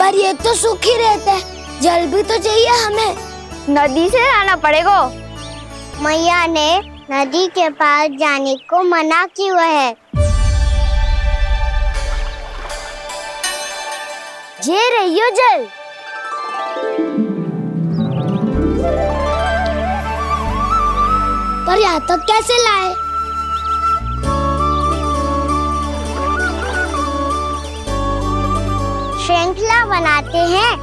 पर ये तो सूखी रहता है, जल भी तो चाहिए हमें। नदी से लाना पड़ेगा। मैया ने नदी के पास जाने को मना किया है। ये रहियो जल। पर यहाँ तक कैसे लाए? श्रृंखला बनाते हैं।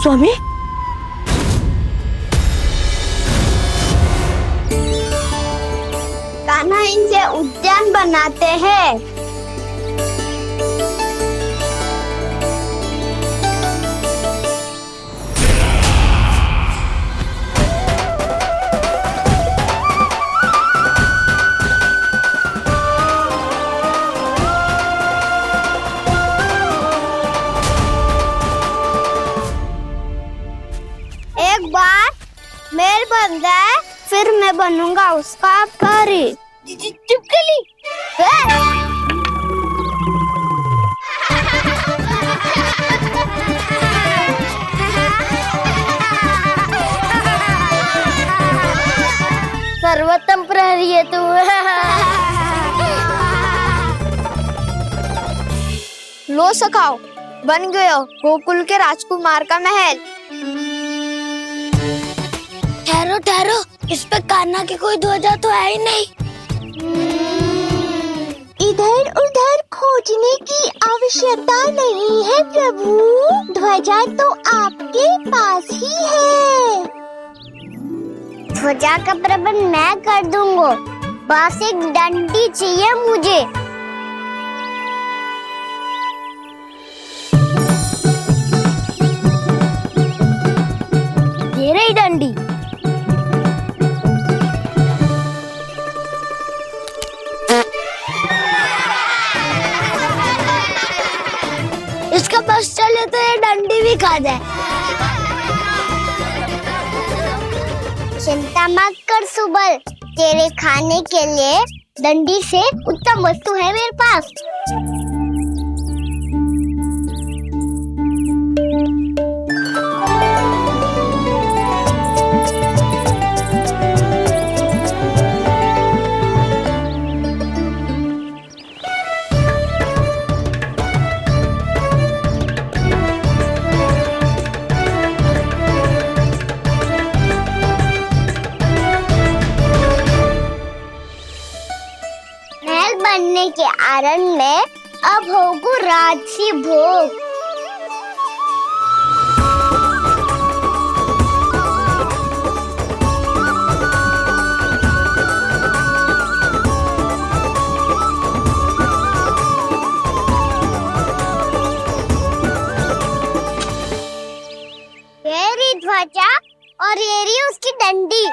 स्वामी, कान्हा इनसे उद्यान बनाते हैं। एक बार मेल बन जाए फिर मैं बनूंगा उसका परी। चिपकली। सर्वोत्तम प्रहरी है तू। लो सखाओ, बन गयो गोकुल के राजकुमार का महल। ठहरो ठहरो, इस पे कान्हा की कोई ध्वजा तो है ही नहीं। इधर उधर खोजने की आवश्यकता नहीं है प्रभु, ध्वजा तो आपके पास ही है। ध्वजा का प्रबंध मैं कर दूंगा, बस एक डंडी चाहिए मुझे। ये रही डंडी। इसका बस चले तो ये डंडी भी खा जाए। चिंता मत कर सुबल, तेरे खाने के लिए डंडी से उत्तम वस्तु है मेरे पास। बनने के आनंद में अब होगू राजसी भोग। ये रही ध्वजा और ये रही उसकी डंडी।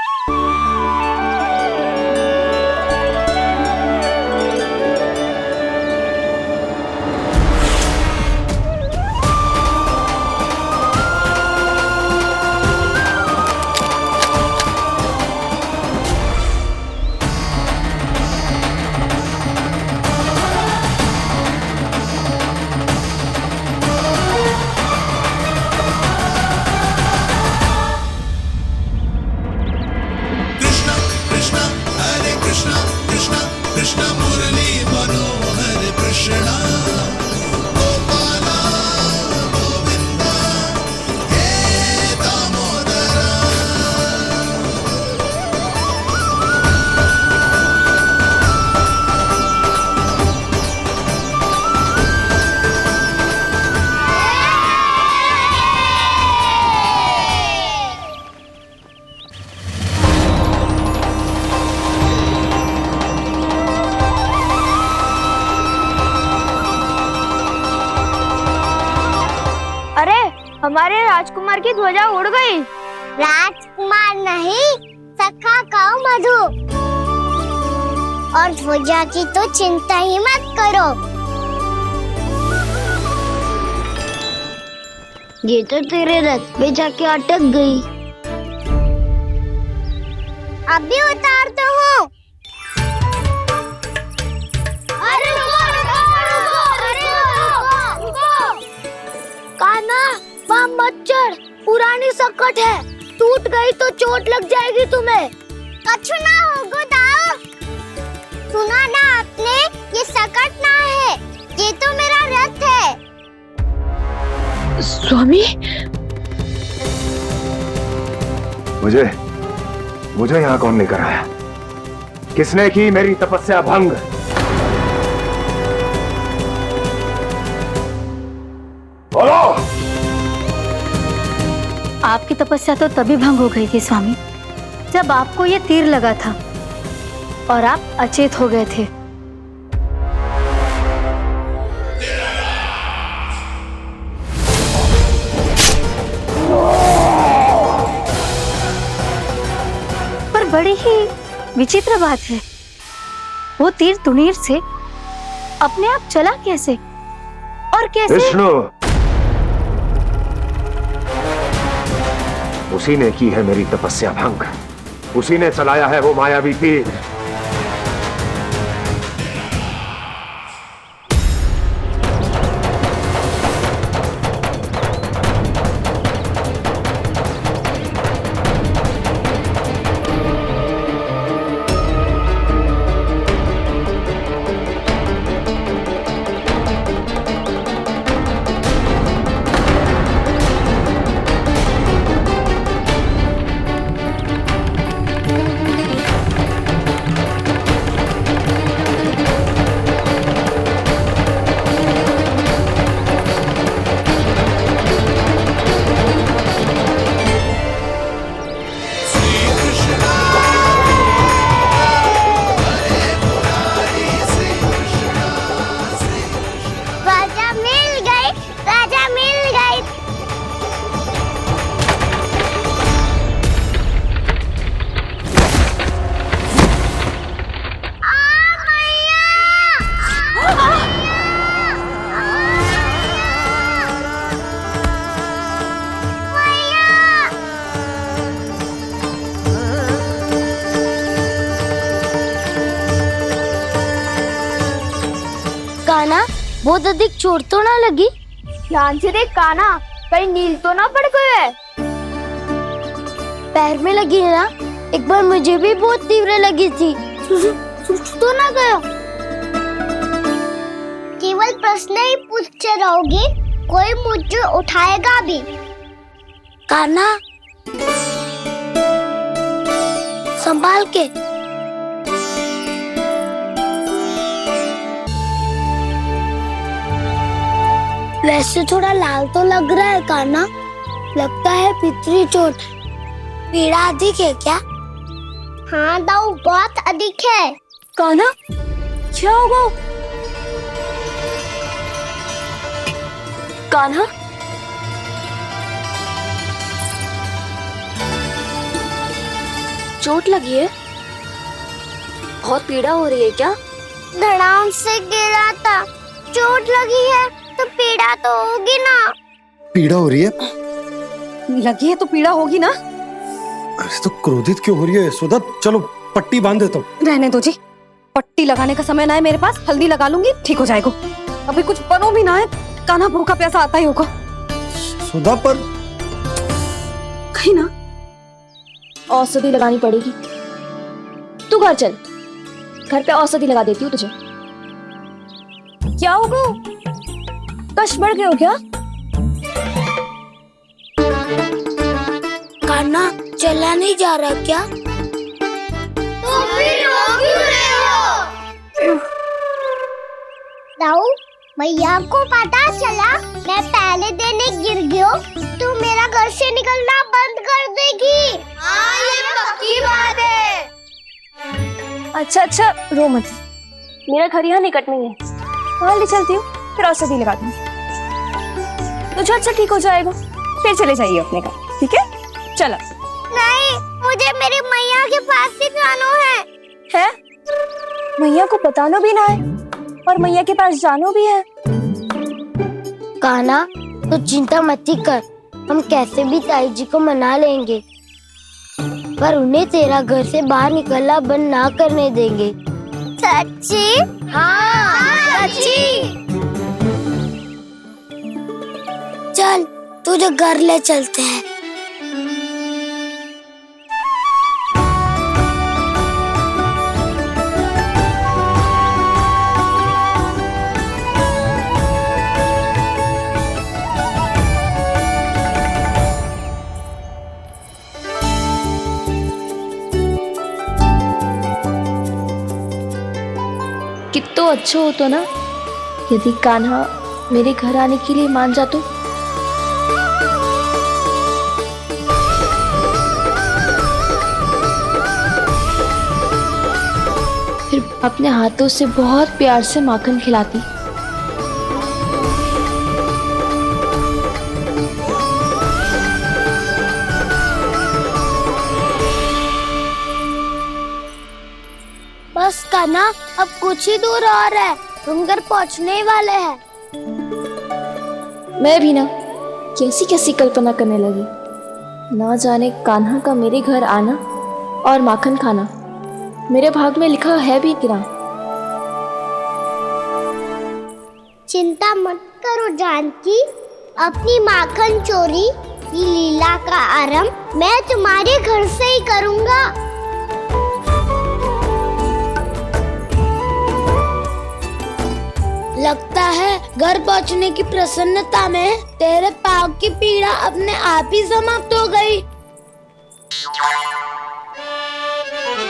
हमारे राजकुमार की ध्वजा उड़ गई। राजकुमार नहीं, सखा कहो मधु। और ध्वजा की तो चिंता ही मत करो। ये तो तेरे रथ पे जाके अटक गई। अभी उतारता हूँ। अरे कान्हा, वहाँ मत चढ़, पुरानी सकट है, टूट गई तो चोट लग जाएगी तुम्हें। कछु ना होगा दाऊ। सुना ना आपने, ये सकट ना है, ये तो मेरा रथ है। स्वामी, मुझे यहाँ कौन लेकर आया? किसने की मेरी तपस्या भंग? बोलो। आपकी तपस्या तो तभी भंग हो गई थी स्वामी, जब आपको ये तीर लगा था और आप अचेत हो गए थे। पर बड़ी ही विचित्र बात है, वो तीर तुनीर से अपने आप चला कैसे और कैसे? विष्णु, उसी ने की है मेरी तपस्या भंग, उसी ने चलाया है वो मायावी तीर। कान्हा, बहुत अधिक चोट तो ना लगी? ध्यान से देख कान्हा, कहीं नील तो ना पड़ गए। पैर में लगी है ना? एक बार मुझे भी बहुत तीव्र लगी थी। सूझ तो ना गया? केवल प्रश्न ही पूछते रहोगे, कोई मुझे उठाएगा भी। कान्हा, संभाल के। वैसे थोड़ा लाल तो लग रहा है कान्हा, लगता है पितरी चोट। पीड़ा अधिक है क्या? हाँ दाऊ, बहुत अधिक है। कान्हा, क्या होगा? कान्हा, चोट लगी है? बहुत पीड़ा हो रही है क्या? धड़ाम से गिरा था, चोट लगी है तो पीड़ा तो होगी ना। पीड़ा हो रही है? लगी है तो पीड़ा होगी ना। अरे तो क्रोधित क्यों हो रही है यशोदा? चलो पट्टी बांध देता हूँ। रहने दो जी, पट्टी लगाने का समय ना है मेरे पास, हल्दी लगा लूंगी, ठीक हो जाएगा। अभी कुछ बनो भी ना है, कान्हा भूखा प्यासा आता ही होगा। सुधा पर कहीं ना औषधि लगानी पड़ेगी। तू घर चल, घर पे औषधि लगा देती हूँ तुझे। क्या होगा? कष्ट बढ़ गए हो क्या? कान्हा, चला नहीं जा रहा क्या? तो फिर रो क्यों रहे हो? दाऊ, मैया को पता चला मैं पहले दिन ही गिर गया तो मेरा घर से निकलना बंद कर देगी। हाँ, ये पक्की बात है। अच्छा, रो मत, मेरा घर यहाँ निकट में है, वहाँ ले चलती हूँ, फिर औषधि लगा दूंगी, तो झट से ठीक हो जाएगा। फिर चले जाइए अपने घर, ठीक है? चलो। नहीं, मुझे मेरी मैया के पास ही जाना है। मैया को बताना भी ना है और मैया के पास जानो भी है। कान्हा, तो चिंता मत ही कर, हम कैसे भी ताई जी को मना लेंगे, पर उन्हें तेरा घर से बाहर निकलना बंद ना करने देंगे। सच्ची? हाँ, सच्ची। चल तुझे घर ले चलते हैं। कितना अच्छा हो तो ना यदि कान्हा मेरे घर आने के लिए मान जा तो। फिर अपने हाथों से बहुत प्यार से माखन खिलाती। बस कान्हा, अब कुछ ही दूर और है, हम घर पहुंचने ही वाले हैं। मैं भी ना कैसी कैसी कल्पना करने लगी, ना जाने कान्हा का मेरे घर आना और माखन खाना मेरे भाग में लिखा है भी कि ना। चिंता मत करो जानकी, अपनी माखन चोरी की लीला का आरंभ मैं तुम्हारे घर से ही करूंगा। लगता है घर पहुंचने की प्रसन्नता में तेरे पाँव की पीड़ा अपने आप ही समाप्त हो गई।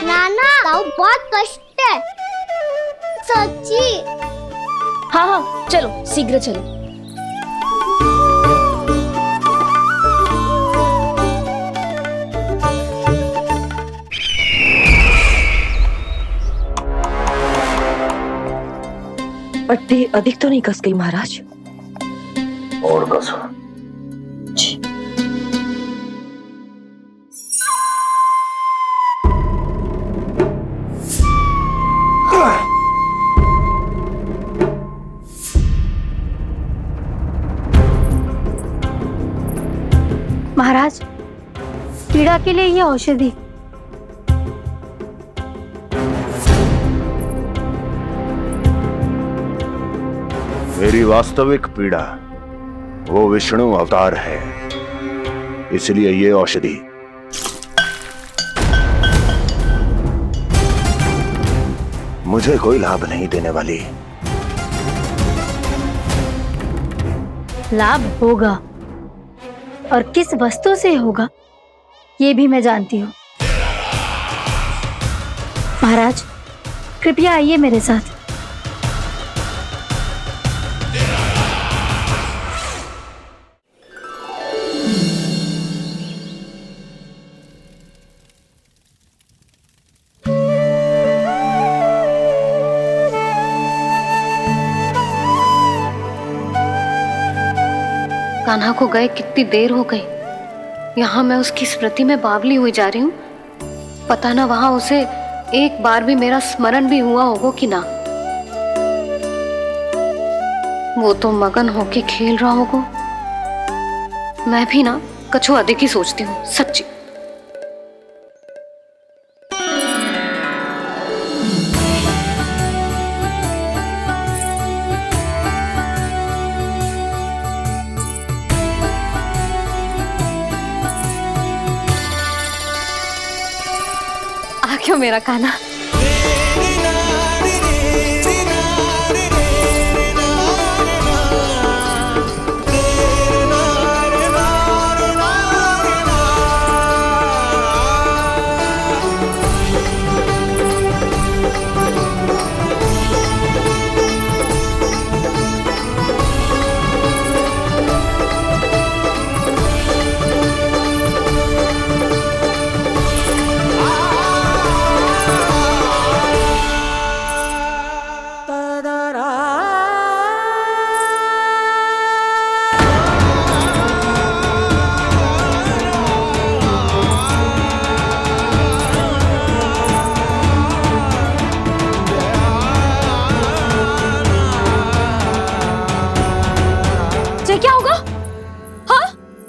नाना, पाँव बहुत कष्ट है। सच्ची? हाँ हाँ, चलो शीघ्र चलो। पट्टी अधिक तो नहीं कस गई महाराज? और कसो। महाराज, पीड़ा के लिए ये औषधि। मेरी वास्तविक पीड़ा वो विष्णु अवतार है, इसलिए ये औषधि। मुझे कोई लाभ नहीं देने वाली। लाभ होगा, और किस वस्तु से होगा ये भी मैं जानती हूँ। महाराज, कृपया आइए मेरे साथ। कान्हा को गए कितनी देर हो गई, यहाँ मैं उसकी स्मृति में बावली हुई जा रही हूँ। पता ना वहां उसे एक बार भी मेरा स्मरण भी हुआ होगा कि ना। वो तो मगन होके खेल रहा होगा। मैं भी ना कछु अधिक ही सोचती हूँ, सच्ची। आ क्यों मेरा कान्हा?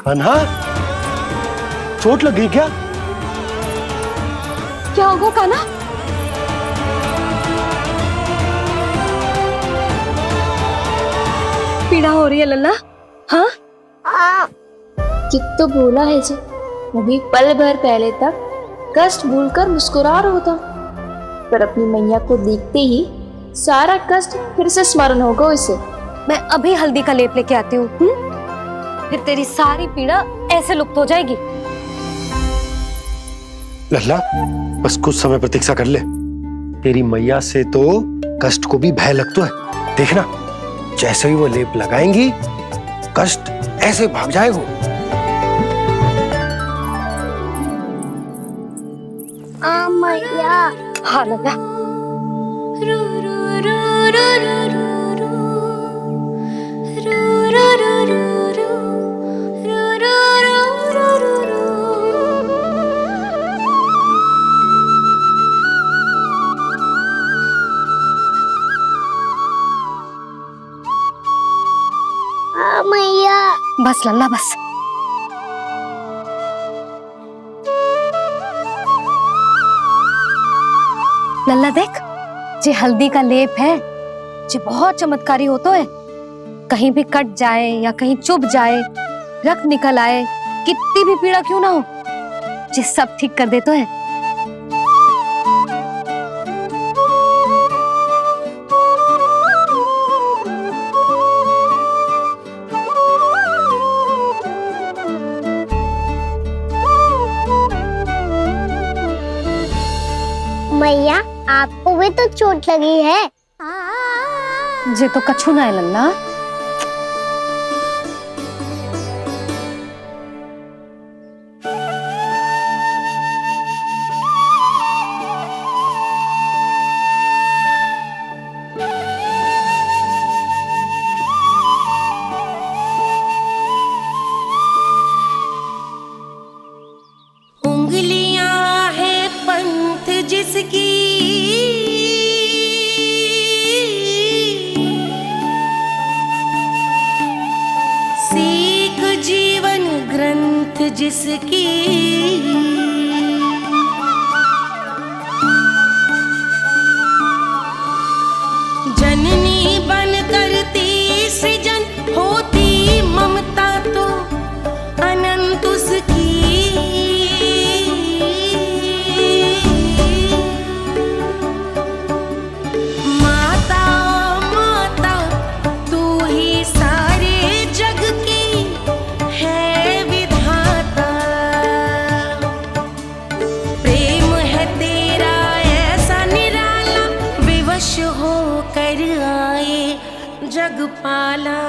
कान्हा, चोट लग गई क्या? क्या होगा कान्हा? पीड़ा हो रही है लल्ला? हाँ कित तो भूला है जी, अभी पल भर पहले तक कष्ट भूलकर मुस्कुरा रहा था, पर अपनी मैया को देखते ही सारा कष्ट फिर से स्मरण होगा उसे। मैं अभी हल्दी का लेप लेके आती हूँ, फिर तेरी सारी पीड़ा ऐसे लुप्त हो जाएगी। लल्ला, बस कुछ समय प्रतीक्षा कर ले। तेरी मैया से तो कष्ट को भी भय लगता है। देखना, जैसे ही वो लेप लगाएंगी, कष्ट ऐसे भाग जाएगा। मैया। हाँ लल्ला। मैया। बस लल्ला बस। लल्ला देख, जे हल्दी का लेप है, जे बहुत चमत्कारी होतो है। कहीं भी कट जाए या कहीं चुभ जाए, रक्त निकल आए, कितनी भी पीड़ा क्यों ना हो, जे सब ठीक कर देतो है। मैया, आपको भी तो चोट लगी है। जे तो कछु ना है लल्ला। उंगलियां है पंथ जिसकी, सीख जीवन ग्रंथ जिसकी, जननी बन करती सृजन होती ममता तो अनंत उसकी। जगपाला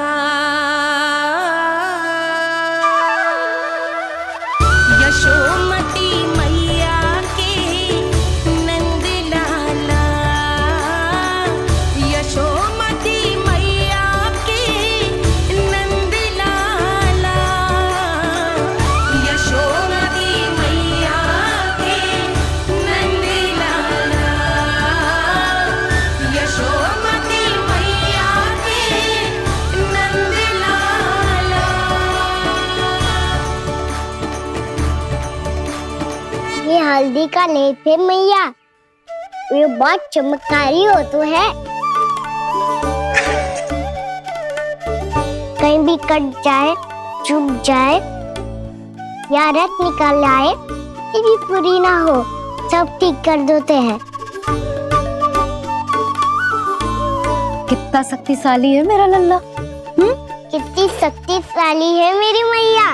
यशोमती मैया के नंद लाला, यशोमती मैया के नंद लाला, यशोमती मैया के नंद लाला, यशोमती मैया ये हल्दी का लेप है मैया, ये बहुत चमत्कारी हो तो है। कहीं भी कट जाए, चुभ जाए या रक्त निकल आए, ये भी पूरी ना हो, सब ठीक कर देते हैं। कितना शक्तिशाली है मेरा लल्ला। कितनी शक्तिशाली है मेरी मैया।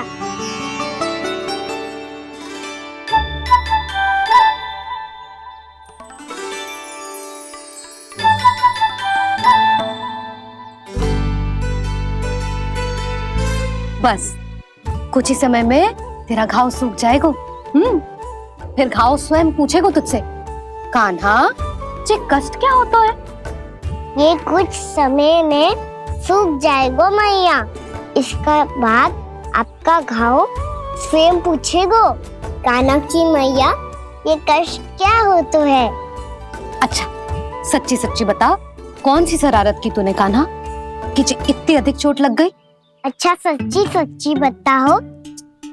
बस कुछ ही समय में तेरा घाव सूख जाएगा। फिर घाव स्वयं पूछेगा तुझसे, कान्हा ये कष्ट क्या होता है? ये कुछ समय में सूख जाएगा मैया। इसका बाद आपका घाव स्वयं पूछेगा, कान्हा की मैया ये कष्ट क्या होता है। अच्छा सच्ची सच्ची बता, कौन सी शरारत की तूने कान्हा कि इतनी अधिक चोट लग गई? अच्छा सच्ची सच्ची बताओ,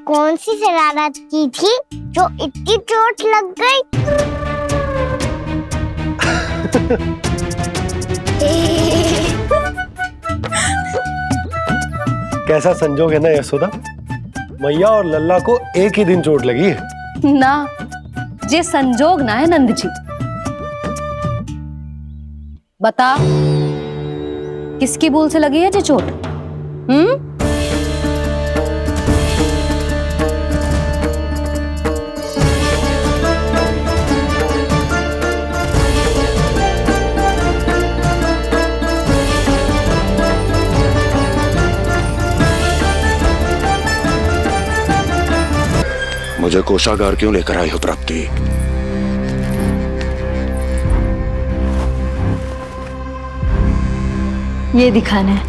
कौन सी शरारत की थी जो इतनी चोट लग गई? कैसा संजोग है ना यशोदा, मैया और लल्ला को एक ही दिन चोट लगी है। ना, ये संजोग ना है नंद जी। बता, किसकी भूल से लगी है ये चोट? मुझे कोषागार क्यों लेकर आई हो प्राप्ति? ये दिखाना है।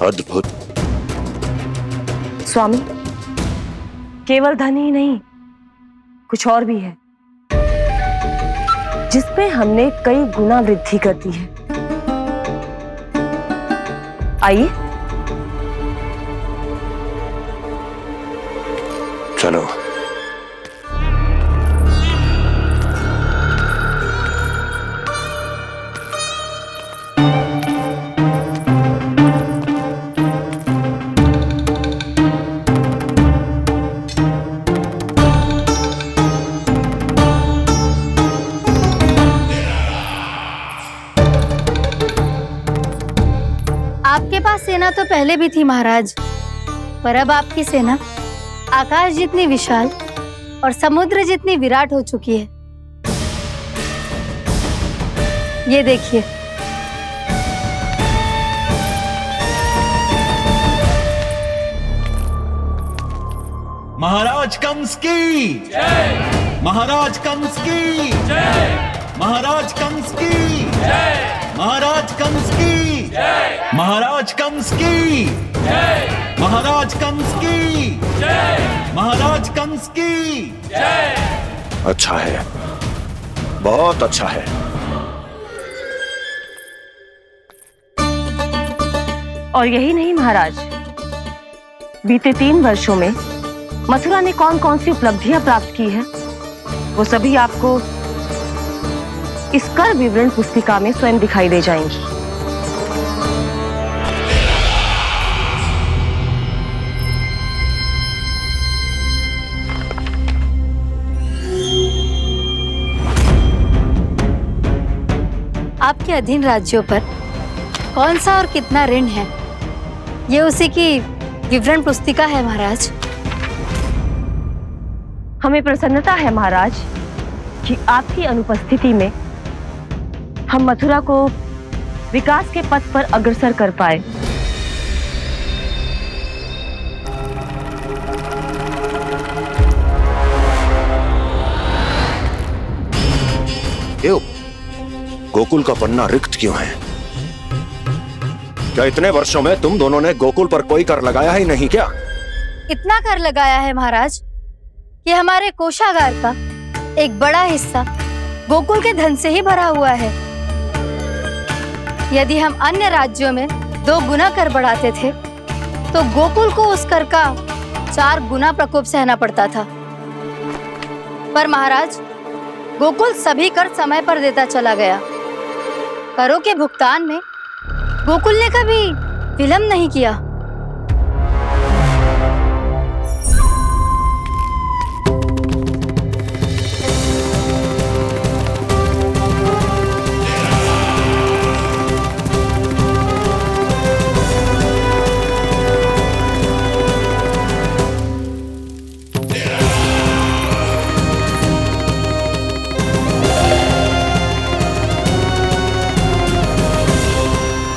अद्भुत। स्वामी, केवल धन ही नहीं, कुछ और भी है जिसमें हमने कई गुना वृद्धि कर दी है। आइए चलो। आपके पास सेना तो पहले भी थी महाराज, पर अब आपकी सेना आकाश जितनी विशाल और समुद्र जितनी विराट हो चुकी है। ये देखिए। महाराज कंस की जय। महाराज कंस की जय। महाराज कंस की जय। महाराज कंस की जय। महाराज कंस की जय। महाराज कंस की जय। महाराज कंस की जय। अच्छा है, बहुत अच्छा है। और यही नहीं महाराज, बीते 3 वर्षों में मथुरा ने कौन कौन सी उपलब्धियां प्राप्त की है, वो सभी आपको इस कर विवरण पुस्तिका में स्वयं दिखाई दे जाएंगी। आपके अधीन राज्यों पर कौन सा और कितना ऋण है, ये उसी की विवरण पुस्तिका है महाराज। हमें प्रसन्नता है महाराज कि आपकी अनुपस्थिति में हम मथुरा को विकास के पथ पर अग्रसर कर पाए। क्यों? गोकुल का पन्ना रिक्त क्यों है? क्या इतने वर्षों में तुम दोनों ने गोकुल पर कोई कर लगाया ही नहीं क्या? इतना कर लगाया है महाराज कि हमारे कोषागार का एक बड़ा हिस्सा गोकुल के धन से ही भरा हुआ है। यदि हम अन्य राज्यों में 2 गुना कर बढ़ाते थे तो गोकुल को उस कर का 4 गुना प्रकोप सहना पड़ता था। पर महाराज, गोकुल सभी कर समय पर देता चला गया। करों के भुगतान में गोकुल ने कभी विलंब नहीं किया।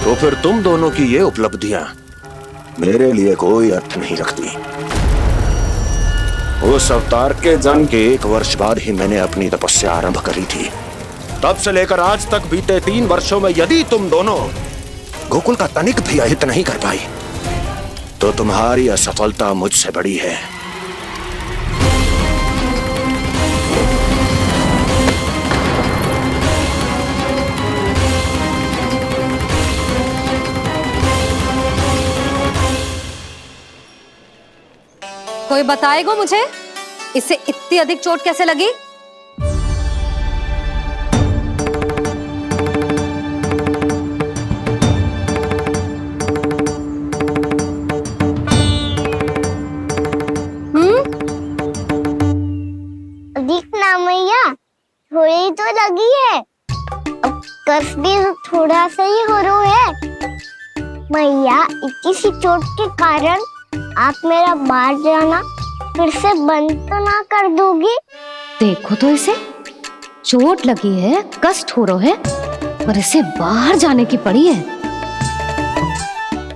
तो फिर तुम दोनों की ये उपलब्धियां मेरे लिए कोई अर्थ नहीं रखती। उस अवतार के जन्म के 1 वर्ष बाद ही मैंने अपनी तपस्या आरंभ करी थी। तब से लेकर आज तक बीते 3 वर्षों में यदि तुम दोनों गोकुल का तनिक भी अहित नहीं कर पाई तो तुम्हारी असफलता मुझसे बड़ी है। कोई बताएगा मुझे इसे इतनी अधिक चोट कैसे लगी? दिखना मैया, थोड़ी तो लगी है। अब कस भी थोड़ा सा ही हो रहा है। मैया, इतनी सी चोट के कारण आप मेरा बाहर जाना फिर से बंद तो ना कर दोगी? देखो तो इसे, चोट लगी है, कष्ट हो रहा है, पर इसे बाहर जाने की पड़ी है।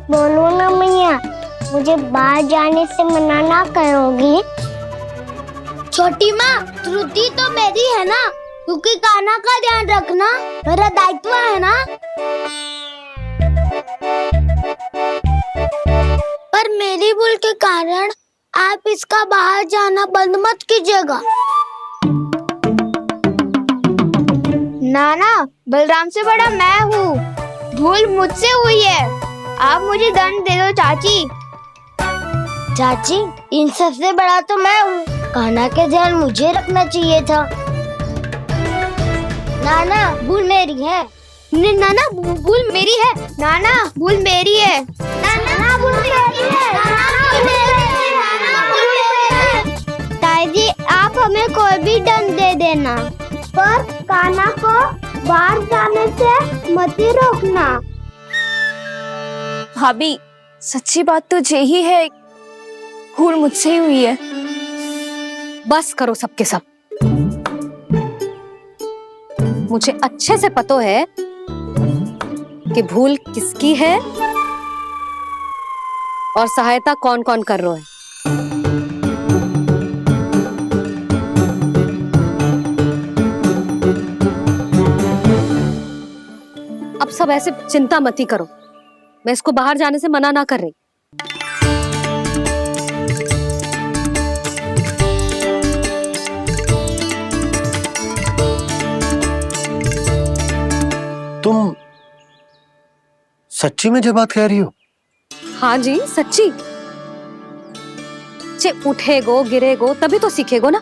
बोलो ना मैया, मुझे बाहर जाने से मना ना करोगी? छोटी माँ, त्रुटि तो मेरी है ना, क्योंकि कान्हा का ध्यान रखना मेरा दायित्व है ना। पर मेरी भूल के कारण आप इसका बाहर जाना बंद मत कीजिएगा। नाना, बलराम से बड़ा मैं हूँ, भूल मुझसे हुई है, आप मुझे दंड दे दो चाची। चाची, इन सबसे बड़ा तो मैं हूँ, कान्हा के ध्यान मुझे रखना चाहिए था। नाना, भूल मेरी है। नाना, भूल मेरी है। नाना, भूल मेरी है। नाना, भूल मेरी है। नाना, भूल मेरी है। नाना, भूल मेरी है। ताई जी, आप हमें कोई भी दंड दे देना, पर कान्हा को बाहर जाने से मत ही रोकना। भाभी, सच्ची बात तो यही है, भूल मुझसे ही हुई है। बस करो सबके सब। मुझे अच्छे से पता है कि भूल किसकी है और सहायता कौन कौन कर रहा है। अब सब ऐसे चिंता मत ही करो, मैं इसको बाहर जाने से मना ना कर रही। तुम सच्ची में जो बात कह रही हो? हाँ जी, सच्ची। जे उठेगो गिरेगो तभी तो सीखेगो ना।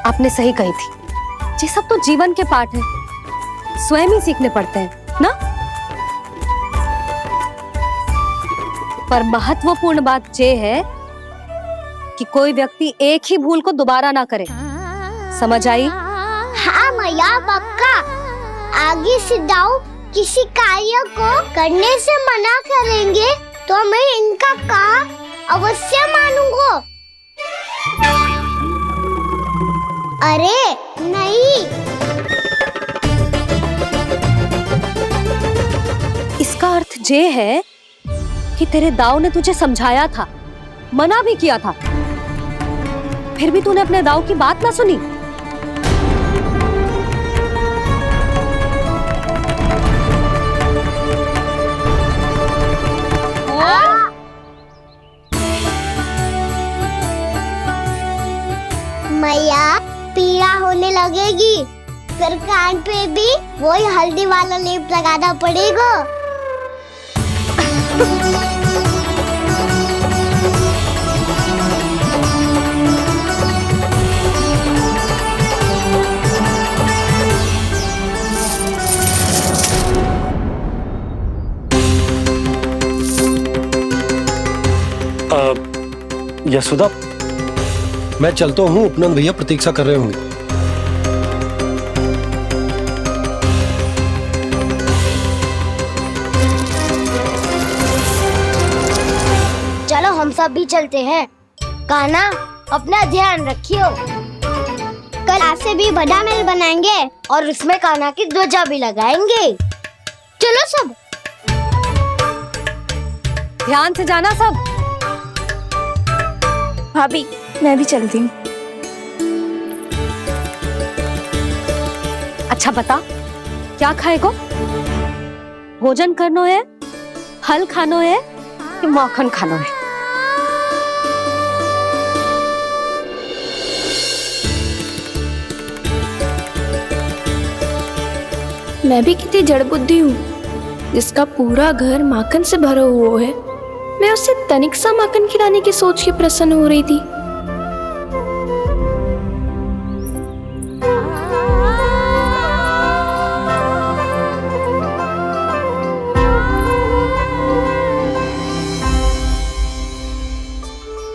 आपने सही कही थी, ये सब तो जीवन के पाठ है, स्वयं ही सीखने पड़ते हैं ना। पर महत्वपूर्ण बात ये है कि कोई व्यक्ति एक ही भूल को दोबारा ना करे, समझ आई? हाँ मैया, पक्का। आगे से जाओ किसी कार्य को करने से मना करेंगे तो मैं इनका कहा अवश्य मानूंगा। अरे नहीं, इसका अर्थ ये है कि तेरे दाऊ ने तुझे समझाया था, मना भी किया था, फिर भी तूने अपने दाऊ की बात ना सुनी। मैया, पीड़ा होने लगेगी, फिर कान पे भी वही हल्दी वाला लेप लगाना पड़ेगा। यशोदा, मैं चलता हूँ, उपनंद भैया प्रतीक्षा कर रहे होंगे। चलो हम सब भी चलते हैं। कान्हा, अपना ध्यान रखियो। कल आपसे भी बड़ा महल बनाएंगे और उसमें कान्हा की ध्वजा भी लगाएंगे। चलो सब। ध्यान से जाना सब। भाभी, मैं भी चलती हूँ। अच्छा बता, क्या खाएगो? भोजन करनो है, फल खानो है कि मक्खन खानो है? मैं भी कितनी जड़ बुद्धि हूँ, जिसका पूरा घर माखन से भरा हुआ है, मैं उसे तनिक सा माखन खिलाने की सोच के प्रसन्न हो रही थी।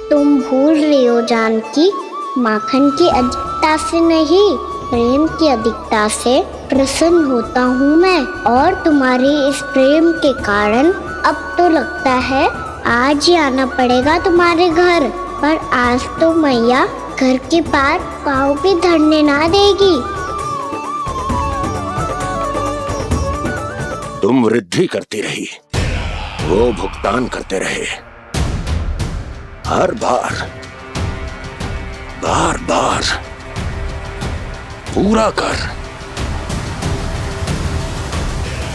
तुम भूल रही हो जानकी, माखन की अधिकता से नहीं, प्रेम की अधिकता से प्रसन्न होता हूँ मैं। और तुम्हारे इस प्रेम के कारण अब तो लगता है आज ही आना पड़ेगा तुम्हारे घर। पर आज तो मैया घर के पार पाँव भी धरने ना देगी। तुम वृद्धि करती रही, वो भुगतान करते रहे। हर बार बार बार पूरा कर।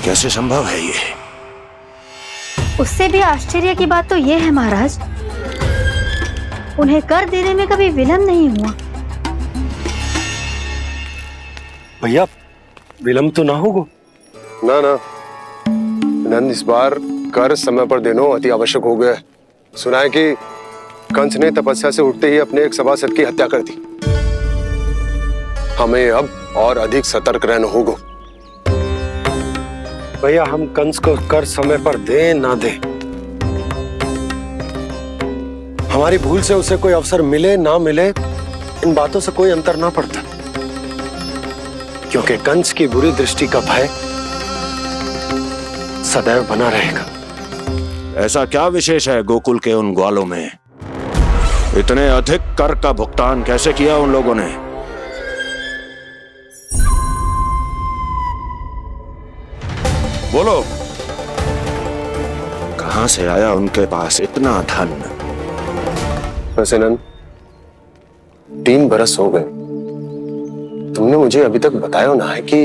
कैसे संभव है ये? उससे भी आश्चर्य की बात तो ये है महाराज, उन्हें कर देने में कभी विलंब नहीं हुआ। भैया विलंब तो ना होगा? ना ना नंद, इस बार कर समय पर देना अति आवश्यक हो गया। सुना है कि कंस ने तपस्या से उठते ही अपने एक सभासद की हत्या कर दी। हमें अब और अधिक सतर्क रहना होगा। भैया हम कंस को कर समय पर दे ना दे, हमारी भूल से उसे कोई अवसर मिले ना मिले, इन बातों से कोई अंतर ना पड़ता। क्योंकि कंस की बुरी दृष्टि का भय सदैव बना रहेगा। ऐसा क्या विशेष है गोकुल के उन ग्वालों में? इतने अधिक कर का भुगतान कैसे किया उन लोगों ने? बोलो, कहां से आया उनके पास इतना धन? वैसे नंद, 3 बरस हो गए, तुमने मुझे अभी तक बताया ना है कि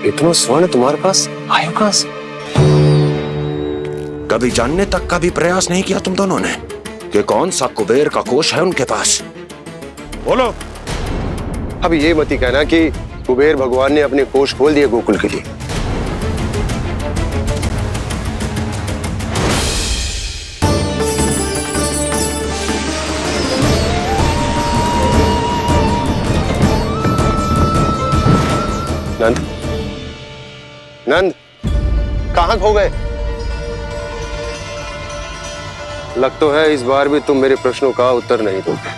इतना स्वर्ण तुम्हारे पास आया कहां से? कभी जानने तक का भी प्रयास नहीं किया तुम दोनों ने कि कौन सा कुबेर का कोष है उनके पास? बोलो। अब ये मत ही कहना कि कुबेर भगवान ने अपने कोष खोल दिए गोकुल के लिए। नंद, नंद, कहां खो गए? लग तो है इस बार भी तुम मेरे प्रश्नों का उत्तर नहीं दोगे।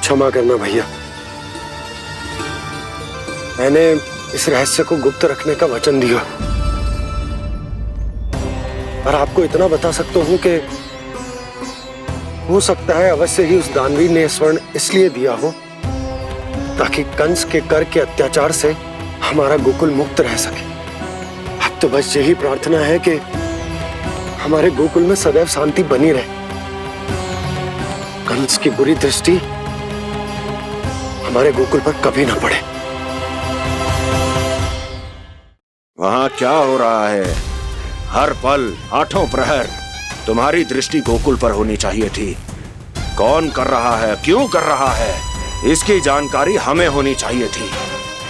क्षमा करना भैया, मैंने इस रहस्य को गुप्त रखने का वचन दिया। पर आपको इतना बता सकता हूं कि हो सकता है अवश्य ही उस दानवीर ने स्वर्ण इसलिए दिया हो ताकि कंस के कर के अत्याचार से हमारा गोकुल मुक्त रह सके। अब तो बस यही प्रार्थना है कि हमारे गोकुल में सदैव शांति बनी रहे, कंस की बुरी दृष्टि हमारे गोकुल पर कभी ना पड़े। वहां क्या हो रहा है? हर पल, आठों प्रहर तुम्हारी दृष्टि गोकुल पर होनी चाहिए थी। कौन कर रहा है, क्यों कर रहा है, इसकी जानकारी हमें होनी चाहिए थी।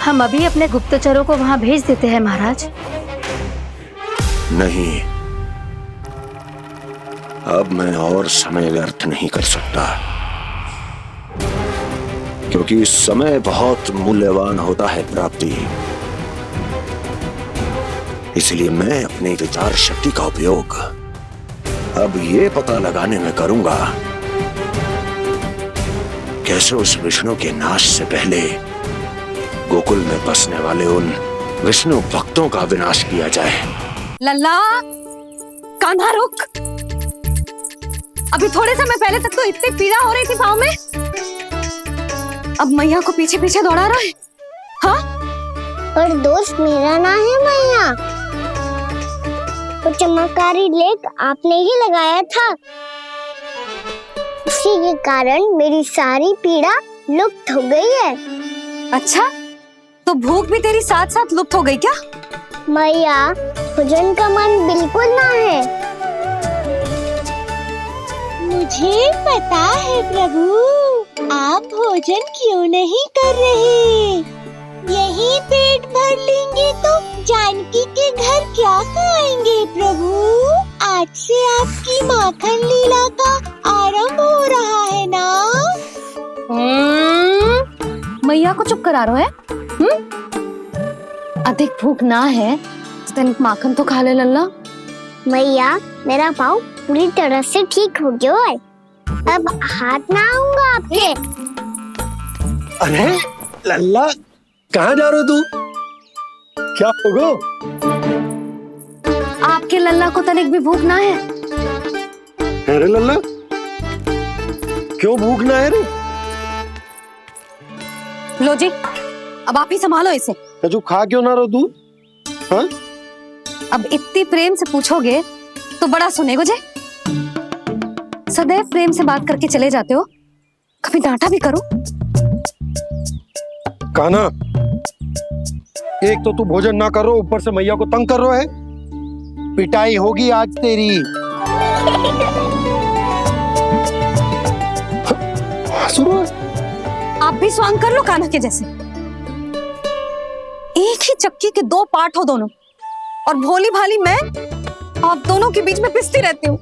हम अभी अपने गुप्तचरों को वहां भेज देते हैं महाराज। नहीं, अब मैं और समय व्यर्थ नहीं कर सकता, क्योंकि समय बहुत मूल्यवान होता है प्राप्ति। इसलिए मैं अपनी विचार शक्ति का उपयोग अब ये पता लगाने में करूंगा कैसे उस विष्णु के नाश से पहले गोकुल में बसने वाले उन विष्णु भक्तों का विनाश किया जाए। लल्ला, कान्हा रुक। अभी थोड़े समय पहले तक तो इतनी पीड़ा हो रही थी पाँव में, अब मैया को पीछे पीछे दौड़ा रहा है। हाँ? पर दोस्त मेरा ना है मैया, वो चमत्कारी लेख आपने ही लगाया था। इसी के कारण मेरी सारी पीड़ा लुप्त हो गई है। अच्छा, तो भूख भी तेरी साथ साथ लुप्त हो गई क्या? मैया, भोजन का मन बिल्कुल ना है। मुझे पता है प्रभु, आप भोजन क्यों नहीं कर रहे। यही पेट भर लेंगे तो जानकी के घर क्या खाएंगे प्रभु? आज से आपकी माखन लीला का आरंभ हो रहा है ना? मैया को चुप करा रहे है? अधिक भूख ना है तो तनिक माखन तो खा ले लल्ला। मैया, मेरा पाँव पूरी तरह से ठीक हो गया है। अब हाथ ना आऊंगा आपके। अरे लल्ला, कहाँ जा रहे हो तू? क्या होगा? आपके लल्ला को तनिक भी भूख ना है? अरे लल्ला, क्यों भूख ना है रे? लो जी, अब आप ही संभालो इसे। तू खा क्यों ना रहो तू? हाँ? अब इतनी प्रेम से पूछोगे तो बड़ा सुनेगो जे। सदैव प्रेम से बात करके चले जाते हो, कभी डांटा भी करो। कान्हा, एक तो तू भोजन ना करो, ऊपर से मैया को तंग कर रहा है। पिटाई होगी आज तेरी। आप भी स्वांग कर लो कान्हा के जैसे। एक ही चक्की के दो पार्ट हो दोनों, और भोली भाली मैं आप दोनों के बीच में पिसती रहती हूँ।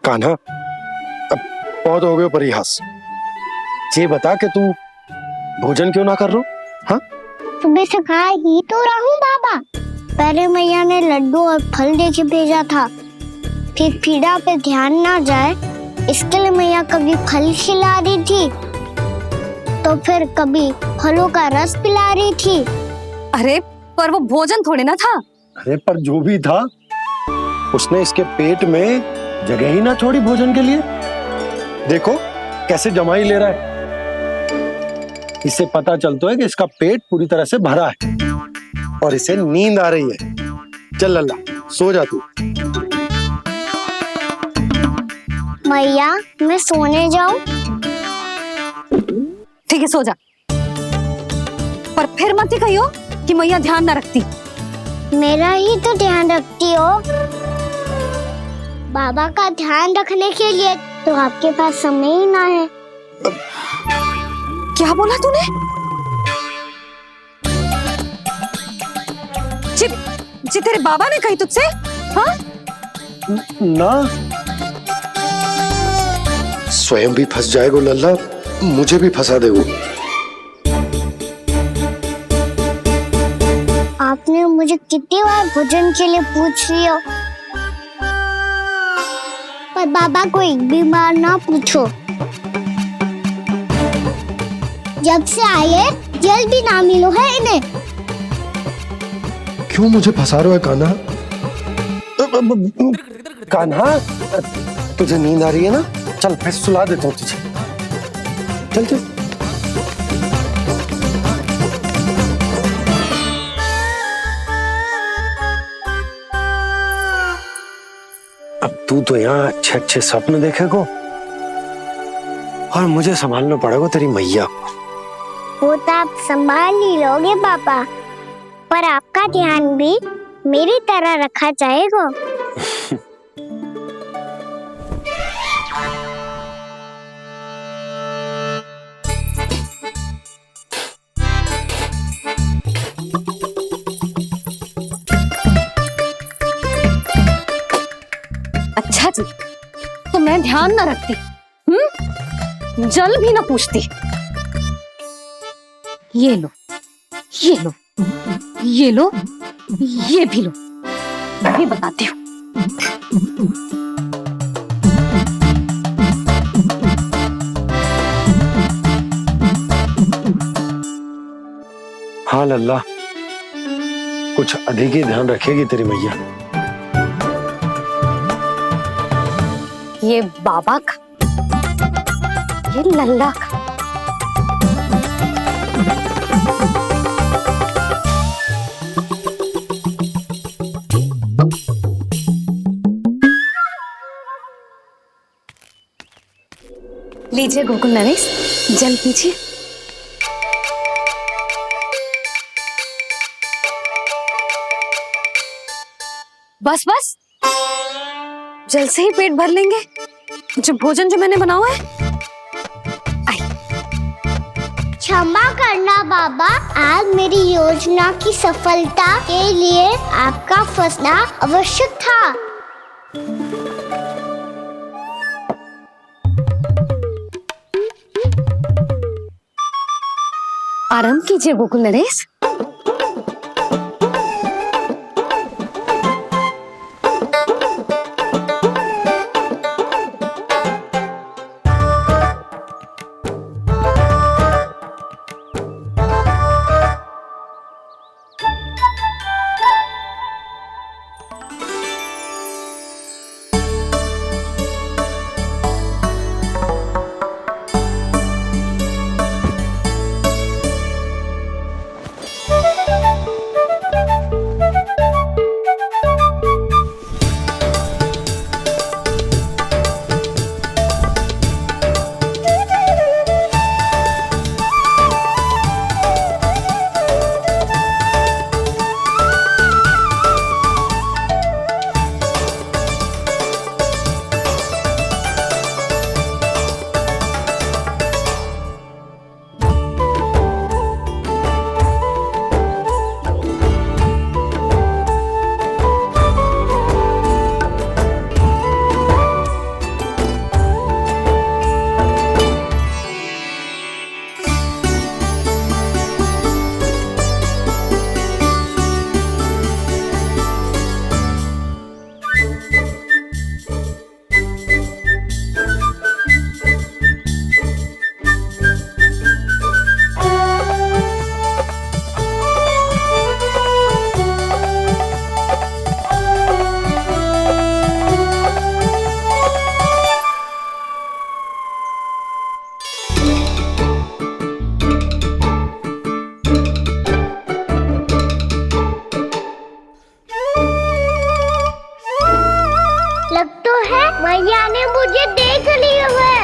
कान्हा, अब बहुत हो गए परिहास। ये बता कि तू भोजन क्यों ना कर रो? हाँ? सुबह से खा ही तो रहा हूँ बाबा। पहले मैया ने लड्डू और फल देके भेजा था, फिर पीड़ा पे ध्यान ना जाए इसके लिए मैया कभी फल खिला रही थी तो फिर कभी फलों का रस पिला रही थी। अरे पर वो भोजन थोड़े ना था। अरे पर जो भी था, उसने इसके पेट में जगह ही ना छोड़ी भोजन के लिए। देखो कैसे जमाई ले रहा है। इससे पता चलता है कि इसका पेट पूरी तरह से भरा है और इसे नींद आ रही है। चल लल्ला, सो जा तू। मैया, मैं सोने जाऊं? ठीक है, सो जा। पर फिर मत ही कहियो कि मैया ध्यान ना रखती। मेरा ही तो ध्यान रखती हो। बाबा का ध्यान रखने के लिए तो आपके पास समय ही ना है। क्या बोला तूने? जी तेरे बाबा ने कही तुझसे? हाँ? ना, स्वयं भी फंस जाएगा लल्ला, मुझे भी फंसा देगो। आपने मुझे कितनी बार भोजन के लिए पूछ लिया, पर बाबा को एक भी बार ना पूछो। जब से आए जल भी ना मिलो है इन्हें। क्यों मुझे फंसा रहा है कान्हा? कान्हा, तुझे नींद आ रही है ना? चल मैं सुला देता हूँ तुझे। चल चल। अब तू तो यहाँ अच्छे अच्छे सपने देखेगो और मुझे संभालना पड़ेगा तेरी मैया को। वो तो आप संभाल ही लोगे पापा, पर आपका ध्यान भी मेरी तरह रखा जाएगा। अच्छा जी, तो मैं ध्यान ना रखती, जल भी ना पूछती। ये लो, ये लो, ये लो, ये भी लो, मैं भी बताती हूँ। हाँ लल्ला, कुछ अधिक ही ध्यान रखेगी तेरी मैया। ये बाबा का, ये लल्ला का। लीजिए गोकुल नरेश, जल पीजिए। बस बस, जल से ही पेट भर लेंगे। जो भोजन जो मैंने बनाया है। आई, क्षमा करना बाबा, आज मेरी योजना की सफलता के लिए आपका फंसना आवश्यक था। आराम कीजिए गोकुल नरेश। लग तो है मैया ने मुझे देख लिया है।